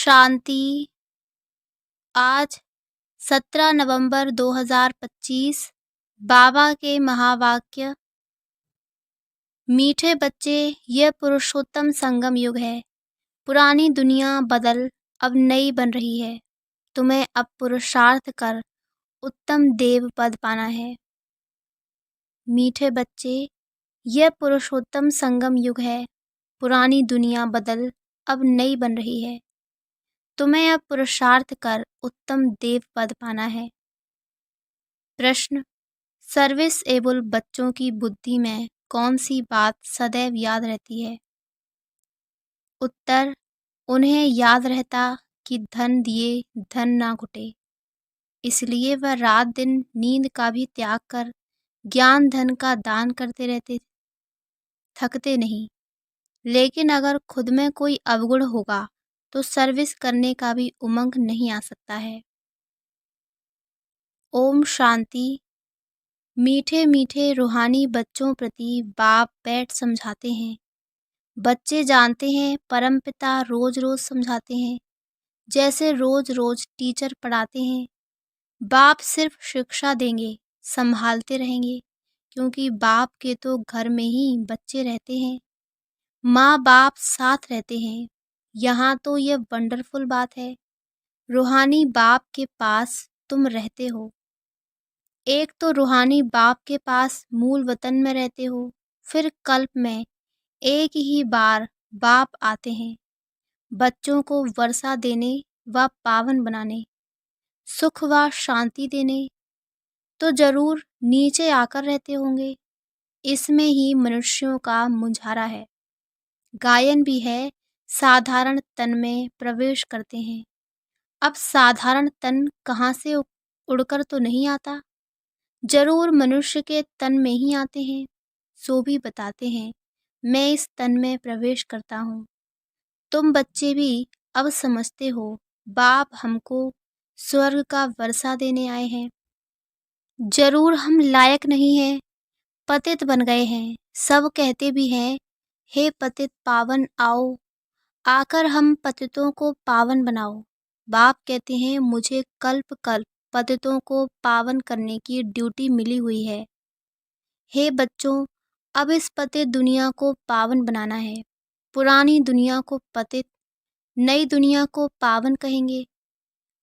शांति। आज 17 नवंबर 2025 बाबा के महावाक्य। मीठे बच्चे, यह पुरुषोत्तम संगम युग है। पुरानी दुनिया बदल अब नई बन रही है। तुम्हें अब पुरुषार्थ कर उत्तम देव पद पाना है। मीठे बच्चे, यह पुरुषोत्तम संगम युग है। पुरानी दुनिया बदल अब नई बन रही है। तुम्हें अब पुरुषार्थ कर उत्तम देव पद पाना है। प्रश्न: सर्विस एबल बच्चों की बुद्धि में कौन सी बात सदैव याद रहती है? उत्तर: उन्हें याद रहता कि धन दिए धन ना घुटे, इसलिए वह रात दिन नींद का भी त्याग कर ज्ञान धन का दान करते रहते, थकते नहीं। लेकिन अगर खुद में कोई अवगुण होगा तो सर्विस करने का भी उमंग नहीं आ सकता है। ओम शांति। मीठे मीठे रूहानी बच्चों प्रति बाप बैठ समझाते हैं। बच्चे जानते हैं परमपिता रोज रोज समझाते हैं, जैसे रोज रोज टीचर पढ़ाते हैं। बाप सिर्फ शिक्षा देंगे, संभालते रहेंगे, क्योंकि बाप के तो घर में ही बच्चे रहते हैं। माँ बाप साथ रहते हैं। यहाँ तो यह वंडरफुल बात है। रूहानी बाप के पास तुम रहते हो। एक तो रूहानी बाप के पास मूल वतन में रहते हो, फिर कल्प में एक ही बार बाप आते हैं बच्चों को वर्षा देने व पावन बनाने, सुख व शांति देने। तो जरूर नीचे आकर रहते होंगे। इसमें ही मनुष्यों का मुंझारा है। गायन भी है, साधारण तन में प्रवेश करते हैं। अब साधारण तन कहाँ से उड़कर तो नहीं आता, जरूर मनुष्य के तन में ही आते हैं। सो भी बताते हैं, मैं इस तन में प्रवेश करता हूँ। तुम बच्चे भी अब समझते हो, बाप हमको स्वर्ग का वर्षा देने आए हैं। जरूर हम लायक नहीं हैं, पतित बन गए हैं। सब कहते भी हैं, हे पतित पावन आओ, आकर हम पतितों को पावन बनाओ। बाप कहते हैं, मुझे कल्प कल्प पतितों को पावन करने की ड्यूटी मिली हुई है। हे बच्चों, अब इस पतित दुनिया को पावन बनाना है। पुरानी दुनिया को पतित, नई दुनिया को पावन कहेंगे।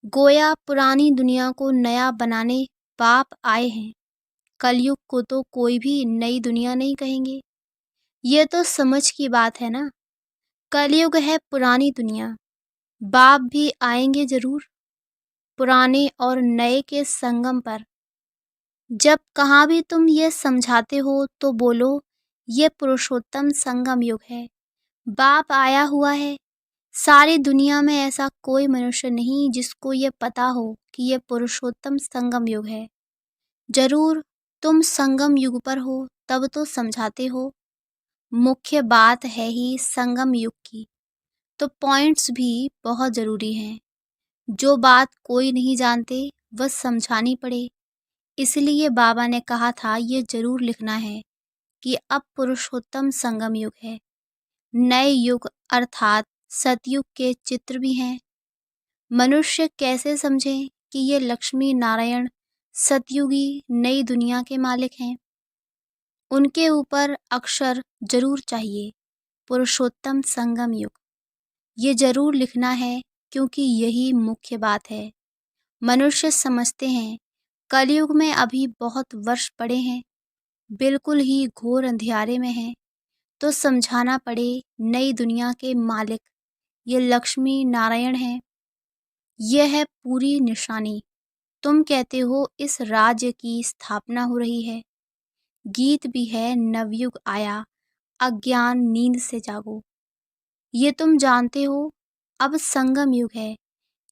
गोया पुरानी दुनिया को नया बनाने बाप आए हैं। कलयुग को तो कोई भी नई दुनिया नहीं कहेंगे। ये तो समझ की बात है ना। कलयुग है पुरानी दुनिया। बाप भी आएंगे जरूर, पुराने और नए के संगम पर। जब कहाँ भी तुम ये समझाते हो तो बोलो, ये पुरुषोत्तम संगम युग है। बाप आया हुआ है। सारी दुनिया में ऐसा कोई मनुष्य नहीं जिसको ये पता हो कि ये पुरुषोत्तम संगम युग है। जरूर तुम संगम युग पर हो, तब तो समझाते हो। मुख्य बात है ही संगम युग की, तो पॉइंट्स भी बहुत ज़रूरी हैं। जो बात कोई नहीं जानते वह समझानी पड़े। इसलिए बाबा ने कहा था ये जरूर लिखना है कि अब पुरुषोत्तम संगम युग है। नए युग अर्थात सतयुग के चित्र भी हैं। मनुष्य कैसे समझें कि ये लक्ष्मी नारायण सतयुगी नई दुनिया के मालिक हैं? उनके ऊपर अक्षर जरूर चाहिए, पुरुषोत्तम संगम युग। ये जरूर लिखना है, क्योंकि यही मुख्य बात है। मनुष्य समझते हैं कलयुग में अभी बहुत वर्ष पड़े हैं, बिल्कुल ही घोर अंधियारे में हैं, तो समझाना पड़े नई दुनिया के मालिक ये लक्ष्मी नारायण हैं। यह है पूरी निशानी। तुम कहते हो इस राज्य की स्थापना हो रही है। गीत भी है, नवयुग आया, अज्ञान नींद से जागो। ये तुम जानते हो। अब संगम युग है,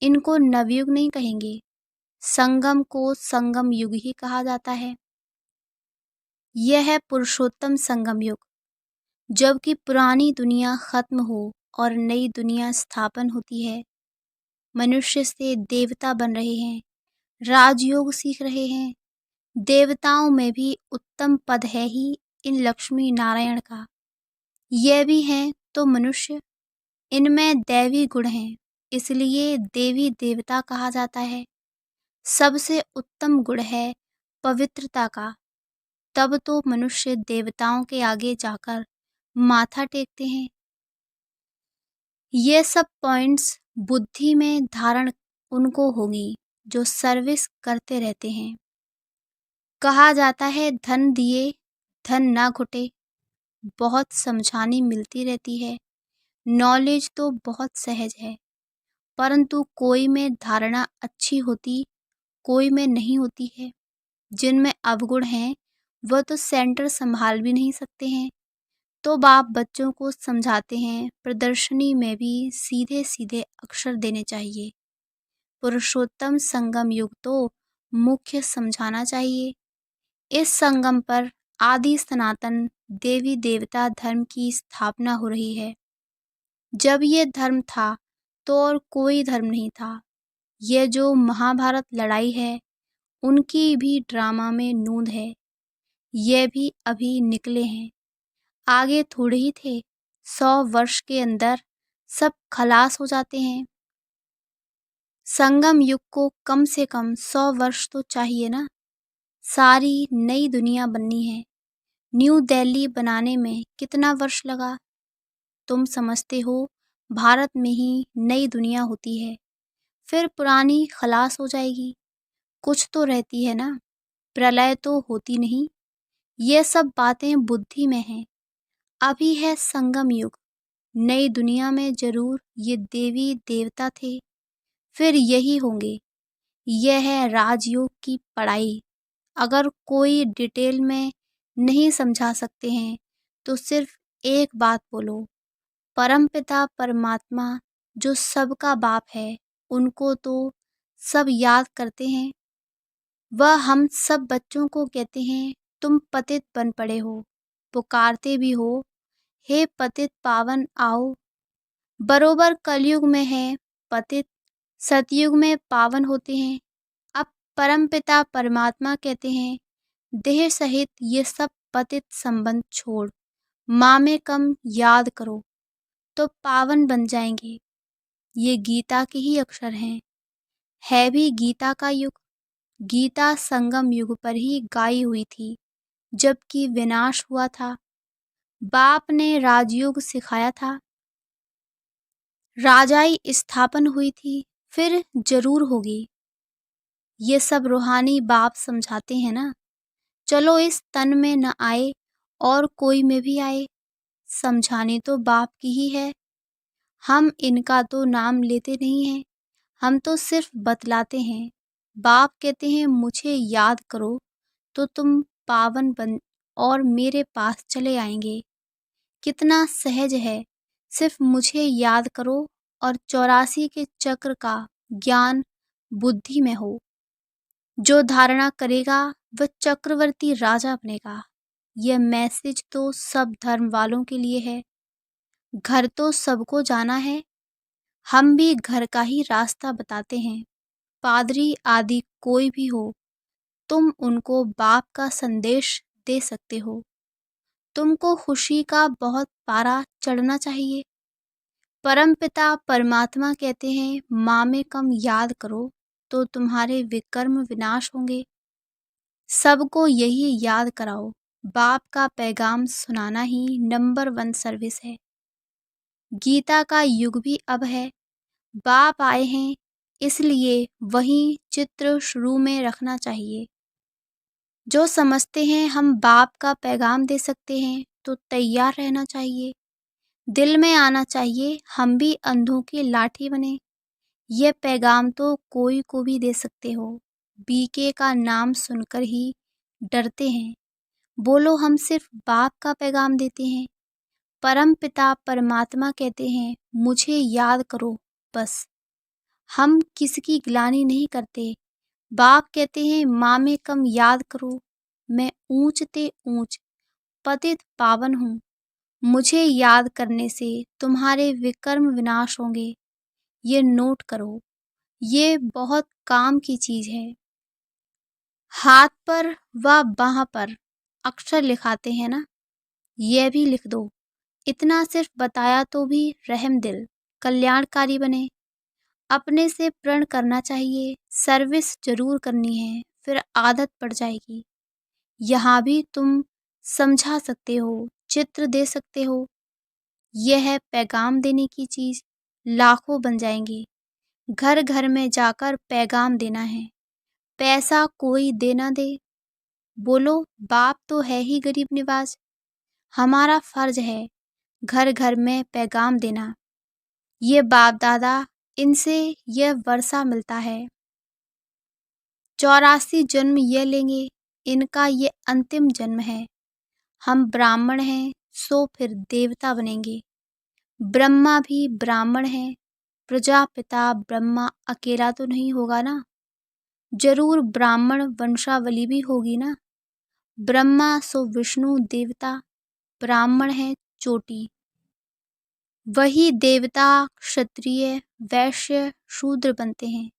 इनको नवयुग नहीं कहेंगे। संगम को संगम युग ही कहा जाता है। यह है पुरुषोत्तम संगम युग, जबकि पुरानी दुनिया खत्म हो और नई दुनिया स्थापन होती है। मनुष्य से देवता बन रहे हैं, राजयोग सीख रहे हैं। देवताओं में भी उत्तम पद है ही इन लक्ष्मी नारायण का। यह भी हैं तो मनुष्य, इनमें दैवी गुण हैं, इसलिए देवी देवता कहा जाता है। सबसे उत्तम गुण है पवित्रता का। तब तो मनुष्य देवताओं के आगे जाकर माथा टेकते हैं। ये सब पॉइंट्स बुद्धि में धारण उनको होगी जो सर्विस करते रहते हैं। कहा जाता है धन दिए धन ना घुटे। बहुत समझानी मिलती रहती है। नॉलेज तो बहुत सहज है, परंतु कोई में धारणा अच्छी होती, कोई में नहीं होती है। जिनमें अवगुण हैं वह तो सेंटर संभाल भी नहीं सकते हैं। तो बाप बच्चों को समझाते हैं प्रदर्शनी में भी सीधे सीधे अक्षर देने चाहिए। पुरुषोत्तम संगम युग तो मुख्य समझाना चाहिए। इस संगम पर आदि सनातन देवी देवता धर्म की स्थापना हो रही है। जब ये धर्म था तो और कोई धर्म नहीं था। यह जो महाभारत लड़ाई है उनकी भी ड्रामा में नूंद है। ये भी अभी निकले हैं, आगे थोड़े ही थे। 100 वर्ष के अंदर सब खलास हो जाते हैं। संगम युग को कम से कम 100 वर्ष तो चाहिए ना। सारी नई दुनिया बननी है। न्यू दिल्ली बनाने में कितना वर्ष लगा? तुम समझते हो भारत में ही नई दुनिया होती है, फिर पुरानी खलास हो जाएगी। कुछ तो रहती है ना, प्रलय तो होती नहीं। ये सब बातें बुद्धि में हैं। अभी है संगम युग। नई दुनिया में जरूर ये देवी देवता थे, फिर यही होंगे। यह है राजयोग की पढ़ाई। अगर कोई डिटेल में नहीं समझा सकते हैं तो सिर्फ एक बात बोलो, परमपिता परमात्मा जो सबका बाप है उनको तो सब याद करते हैं। वह हम सब बच्चों को कहते हैं तुम पतित बन पड़े हो, पुकारते भी हो हे पतित पावन आओ। बरोबर कलयुग में है पतित, सतयुग में पावन होते हैं। अब परमपिता परमात्मा कहते हैं देह सहित ये सब पतित संबंध छोड़ माँ में कम याद करो तो पावन बन जाएंगे। ये गीता के ही अक्षर हैं। है भी गीता का युग। गीता संगम युग पर ही गाई हुई थी जबकि विनाश हुआ था। बाप ने राजयोग सिखाया था, राजाई स्थापन हुई थी, फिर जरूर होगी। ये सब रूहानी बाप समझाते हैं ना। चलो इस तन में न आए और कोई में भी आए, समझानी तो बाप की ही है। हम इनका तो नाम लेते नहीं हैं, हम तो सिर्फ बतलाते हैं। बाप कहते हैं मुझे याद करो तो तुम पावन बन और मेरे पास चले आएंगे। कितना सहज है, सिर्फ मुझे याद करो और 84 के चक्र का ज्ञान बुद्धि में हो। जो धारणा करेगा वह चक्रवर्ती राजा बनेगा। यह मैसेज तो सब धर्म वालों के लिए है। घर तो सबको जाना है, हम भी घर का ही रास्ता बताते हैं। पादरी आदि कोई भी हो, तुम उनको बाप का संदेश दे सकते हो। तुमको खुशी का बहुत पारा चढ़ना चाहिए। परमपिता परमात्मा कहते हैं माँ में कम याद करो तो तुम्हारे विकर्म विनाश होंगे। सबको यही याद कराओ। बाप का पैगाम सुनाना ही नंबर 1 सर्विस है। गीता का युग भी अब है। बाप आए हैं इसलिए वही चित्र शुरू में रखना चाहिए। जो समझते हैं हम बाप का पैगाम दे सकते हैं तो तैयार रहना चाहिए। दिल में आना चाहिए हम भी अंधों की लाठी बने। यह पैगाम तो कोई को भी दे सकते हो। बीके का नाम सुनकर ही डरते हैं। बोलो हम सिर्फ बाप का पैगाम देते हैं। परम पिता परमात्मा कहते हैं मुझे याद करो बस। हम किसी की गिलानी नहीं करते। बाप कहते हैं माँ में कम याद करो। मैं ऊंच ते ऊंच पतित पावन हूँ। मुझे याद करने से तुम्हारे विकर्म विनाश होंगे। ये नोट करो, ये बहुत काम की चीज है। हाथ पर व बाह पर अक्षर लिखाते हैं ना, यह भी लिख दो। इतना सिर्फ बताया तो भी रहम दिल कल्याणकारी बने। अपने से प्रण करना चाहिए, सर्विस जरूर करनी है, फिर आदत पड़ जाएगी। यहाँ भी तुम समझा सकते हो, चित्र दे सकते हो। यह है पैगाम देने की चीज, लाखों बन जाएंगे। घर घर में जाकर पैगाम देना है, पैसा कोई दे ना दे। बोलो, बाप तो है ही गरीब निवाज, हमारा फर्ज है घर घर में पैगाम देना। ये बाप दादा, इनसे यह वर्षा मिलता है। 84 जन्म ये लेंगे, इनका ये अंतिम जन्म है। हम ब्राह्मण हैं, सो फिर देवता बनेंगे। ब्रह्मा भी ब्राह्मण है, प्रजापिता ब्रह्मा अकेला तो नहीं होगा ना, जरूर ब्राह्मण वंशावली भी होगी ना। ब्रह्मा सो विष्णु देवता, ब्राह्मण है चोटी। वही देवता क्षत्रिय वैश्य शूद्र बनते हैं।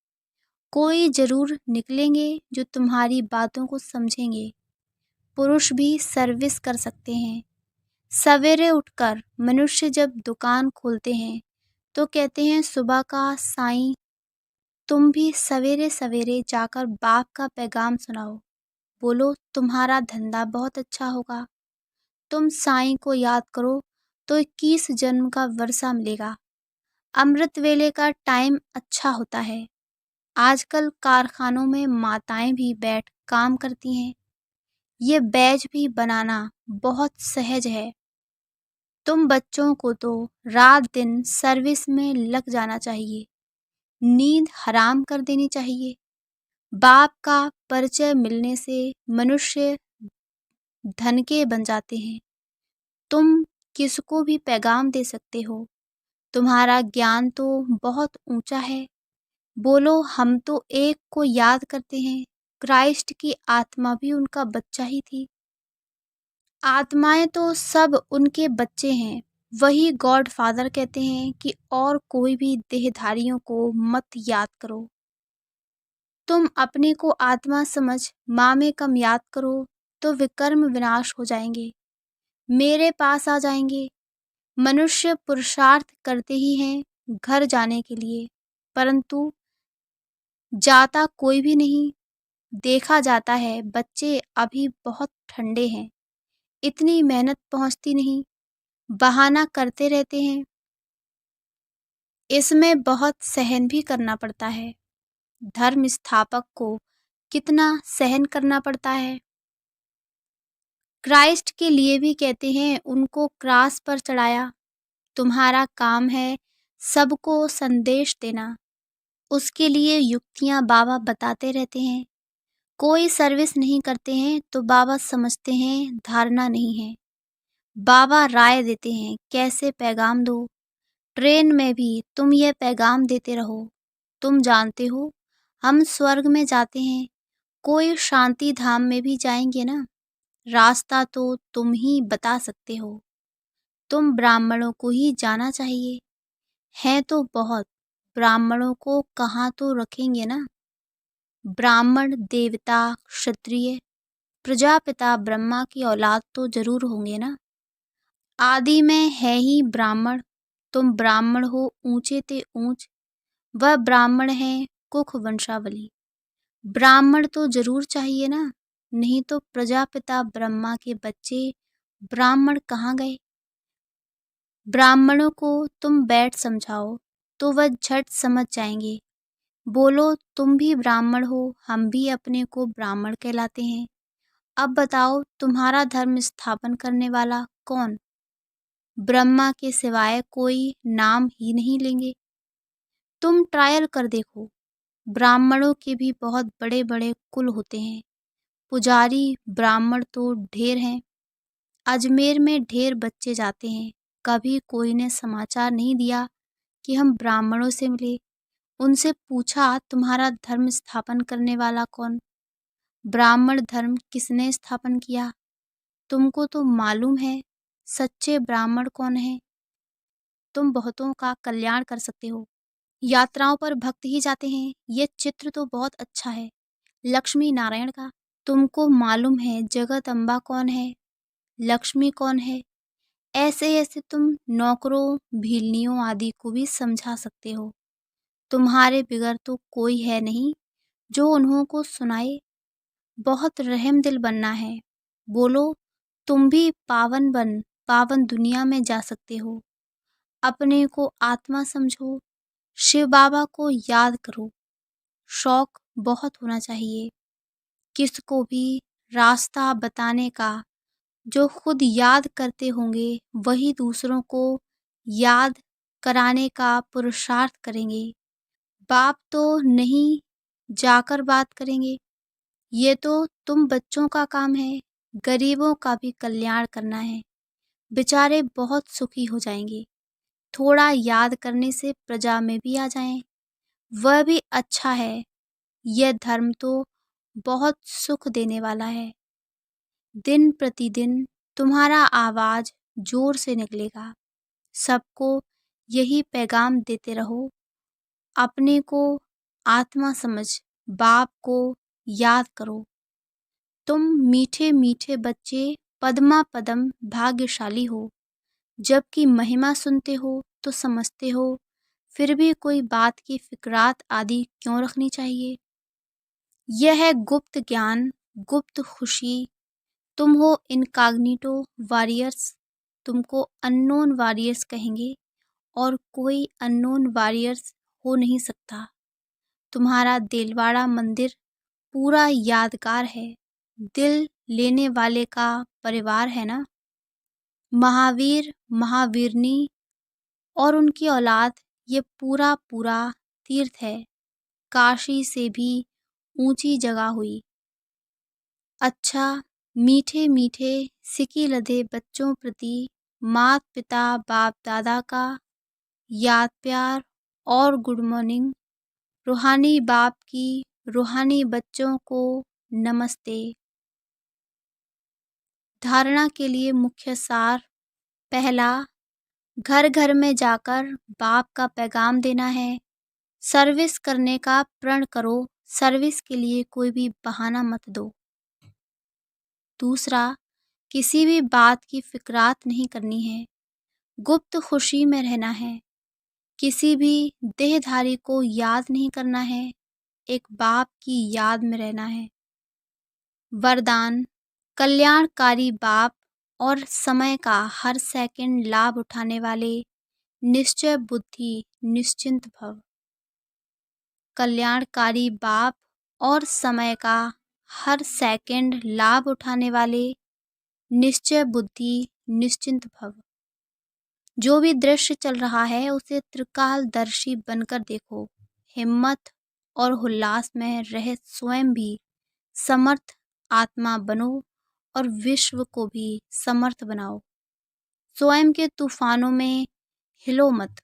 कोई जरूर निकलेंगे जो तुम्हारी बातों को समझेंगे। पुरुष भी सर्विस कर सकते हैं। सवेरे उठकर मनुष्य जब दुकान खोलते हैं तो कहते हैं सुबह का साईं। तुम भी सवेरे सवेरे जाकर बाप का पैगाम सुनाओ। बोलो, तुम्हारा धंधा बहुत अच्छा होगा। तुम साईं को याद करो तो 21 जन्म का वर्षा मिलेगा। अमृत वेले का टाइम अच्छा होता है। आजकल कारखानों में माताएं भी बैठ काम करती हैं। ये बैज भी बनाना बहुत सहज है। तुम बच्चों को तो रात दिन सर्विस में लग जाना चाहिए, नींद हराम कर देनी चाहिए। बाप का परिचय मिलने से मनुष्य धन के बन जाते हैं। तुम किसको भी पैगाम दे सकते हो। तुम्हारा ज्ञान तो बहुत ऊंचा है। बोलो, हम तो एक को याद करते हैं। क्राइस्ट की आत्मा भी उनका बच्चा ही थी। आत्माएं तो सब उनके बच्चे हैं। वही गॉड फादर कहते हैं कि और कोई भी देहधारियों को मत याद करो। तुम अपने को आत्मा समझ माँ में कम याद करो तो विकर्म विनाश हो जाएंगे, मेरे पास आ जाएंगे। मनुष्य पुरुषार्थ करते ही हैं घर जाने के लिए, परंतु जाता कोई भी नहीं। देखा जाता है बच्चे अभी बहुत ठंडे हैं, इतनी मेहनत पहुंचती नहीं, बहाना करते रहते हैं। इसमें बहुत सहन भी करना पड़ता है। धर्म स्थापक को कितना सहन करना पड़ता है। क्राइस्ट के लिए भी कहते हैं उनको क्रास पर चढ़ाया। तुम्हारा काम है सबको संदेश देना। उसके लिए युक्तियां बाबा बताते रहते हैं। कोई सर्विस नहीं करते हैं तो बाबा समझते हैं धारणा नहीं है। बाबा राय देते हैं कैसे पैगाम दो। ट्रेन में भी तुम यह पैगाम देते रहो। तुम जानते हो हम स्वर्ग में जाते हैं, कोई शांति धाम में भी जाएंगे ना। रास्ता तो तुम ही बता सकते हो। तुम ब्राह्मणों को ही जाना चाहिए। हैं तो बहुत, ब्राह्मणों को कहाँ तो रखेंगे ना। ब्राह्मण देवता क्षत्रिय प्रजापिता ब्रह्मा की औलाद तो जरूर होंगे ना। आदि में है ही ब्राह्मण। तुम ब्राह्मण हो ऊंचे ते ऊंच, वह ब्राह्मण है कुख वंशावली। ब्राह्मण तो जरूर चाहिए ना, नहीं तो प्रजापिता ब्रह्मा के बच्चे ब्राह्मण कहाँ गए। ब्राह्मणों को तुम बैठ समझाओ तो वह झट समझ जाएंगे। बोलो, तुम भी ब्राह्मण हो, हम भी अपने को ब्राह्मण कहलाते हैं। अब बताओ तुम्हारा धर्म स्थापन करने वाला कौन। ब्रह्मा के सिवाय कोई नाम ही नहीं लेंगे। तुम ट्रायल कर देखो। ब्राह्मणों के भी बहुत बड़े बड़े कुल होते हैं। पुजारी ब्राह्मण तो ढेर हैं। अजमेर में ढेर बच्चे जाते हैं। कभी कोई ने समाचार नहीं दिया कि हम ब्राह्मणों से मिले। उनसे पूछा तुम्हारा धर्म स्थापन करने वाला कौन। ब्राह्मण धर्म किसने स्थापन किया। तुमको तो मालूम है सच्चे ब्राह्मण कौन है। तुम बहुतों का कल्याण कर सकते हो। यात्राओं पर भक्त ही जाते हैं। ये चित्र तो बहुत अच्छा है लक्ष्मी नारायण का। तुमको मालूम है जगत अम्बा कौन है, लक्ष्मी कौन है। ऐसे ऐसे तुम नौकरों भीलनियों आदि को भी समझा सकते हो। तुम्हारे बिगर तो कोई है नहीं जो उन्हों को सुनाए। बहुत रहम दिल बनना है। बोलो, तुम भी पावन दुनिया में जा सकते हो। अपने को आत्मा समझो, शिव बाबा को याद करो। शौक बहुत होना चाहिए किसको भी रास्ता बताने का। जो खुद याद करते होंगे वही दूसरों को याद कराने का पुरुषार्थ करेंगे। बाप तो नहीं जाकर बात करेंगे। ये तो तुम बच्चों का काम है। गरीबों का भी कल्याण करना है। बेचारे बहुत सुखी हो जाएंगे। थोड़ा याद करने से प्रजा में भी आ जाएं, वह भी अच्छा है। यह धर्म तो बहुत सुख देने वाला है। दिन प्रतिदिन तुम्हारा आवाज जोर से निकलेगा। सबको यही पैगाम देते रहो। अपने को आत्मा समझ बाप को याद करो। तुम मीठे मीठे बच्चे पद्मा पदम भाग्यशाली हो। जबकि महिमा सुनते हो तो समझते हो फिर भी कोई बात की फिक्रात आदि क्यों रखनी चाहिए। यह है गुप्त ज्ञान, गुप्त खुशी। तुम हो इनकॉग्निटो वॉरियर्स। तुमको अननोन वॉरियर्स कहेंगे और कोई अननोन वॉरियर्स हो नहीं सकता। तुम्हारा देलवाड़ा मंदिर पूरा यादगार है। दिल लेने वाले का परिवार है ना। महावीर, महावीरनी और उनकी औलाद, ये पूरा पूरा तीर्थ है। काशी से भी ऊंची जगह हुई। अच्छा, मीठे मीठे सिकी लदे बच्चों प्रति मात पिता बाप दादा का याद प्यार और गुड मॉर्निंग। रूहानी बाप की रूहानी बच्चों को नमस्ते। धारणा के लिए मुख्य सार। पहला, घर घर में जाकर बाप का पैगाम देना है। सर्विस करने का प्रण करो। सर्विस के लिए कोई भी बहाना मत दो। दूसरा, किसी भी बात की फिक्रात नहीं करनी है। गुप्त खुशी में रहना है। किसी भी देहधारी को याद नहीं करना है। एक बाप की याद में रहना है। वरदान, कल्याणकारी बाप और समय का हर सेकंड लाभ उठाने वाले निश्चय बुद्धि निश्चिंत भव। कल्याणकारी बाप और समय का हर सेकंड लाभ उठाने वाले निश्चय बुद्धि निश्चिंत भव। जो भी दृश्य चल रहा है उसे त्रिकालदर्शी बनकर देखो। हिम्मत और उल्लास में रह स्वयं भी समर्थ आत्मा बनो और विश्व को भी समर्थ बनाओ। स्वयं के तूफानों में हिलो मत,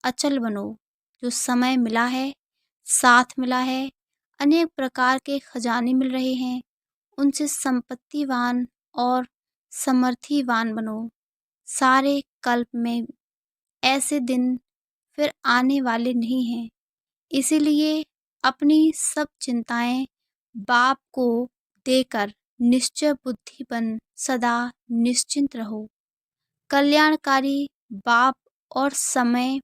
अचल बनो। जो समय मिला है, साथ मिला है, अनेक प्रकार के खजाने मिल रहे हैं, उनसे संपत्तिवान और समर्थिवान बनो। सारे कल्प में ऐसे दिन फिर आने वाले नहीं हैं। इसीलिए अपनी सब चिंताएं बाप को देकर निश्चय बुद्धि बन सदा निश्चिंत रहो। कल्याणकारी बाप और समय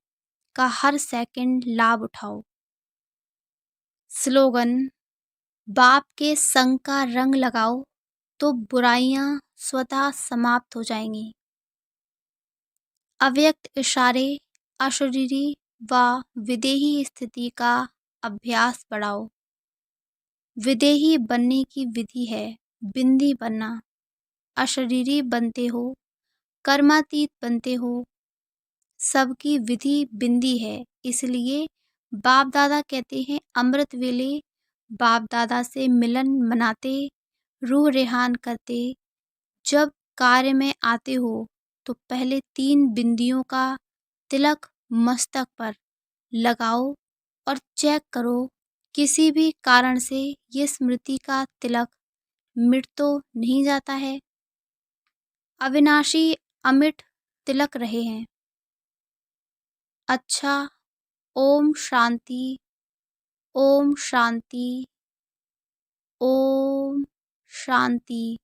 का हर सेकंड लाभ उठाओ। स्लोगन, बाप के संग का रंग लगाओ तो बुराइयां स्वतः समाप्त हो जाएंगी। अव्यक्त इशारे, अशरीरी व विदेही स्थिति का अभ्यास बढ़ाओ। विदेही बनने की विधि है बिंदी बनना। अशरीरी बनते हो, कर्मातीत बनते हो, सबकी विधि बिंदी है। इसलिए बाप दादा कहते हैं, अमृत वेले बाप दादा से मिलन मनाते, रूह रेहान करते। जब कार्य में आते हो तो पहले 3 बिंदियों का तिलक मस्तक पर लगाओ और चेक करो किसी भी कारण से ये स्मृति का तिलक मिट तो नहीं जाता है। अविनाशी अमिट तिलक रहे हैं। अच्छा, ओम शांति, ओम शांति, ओम शांति।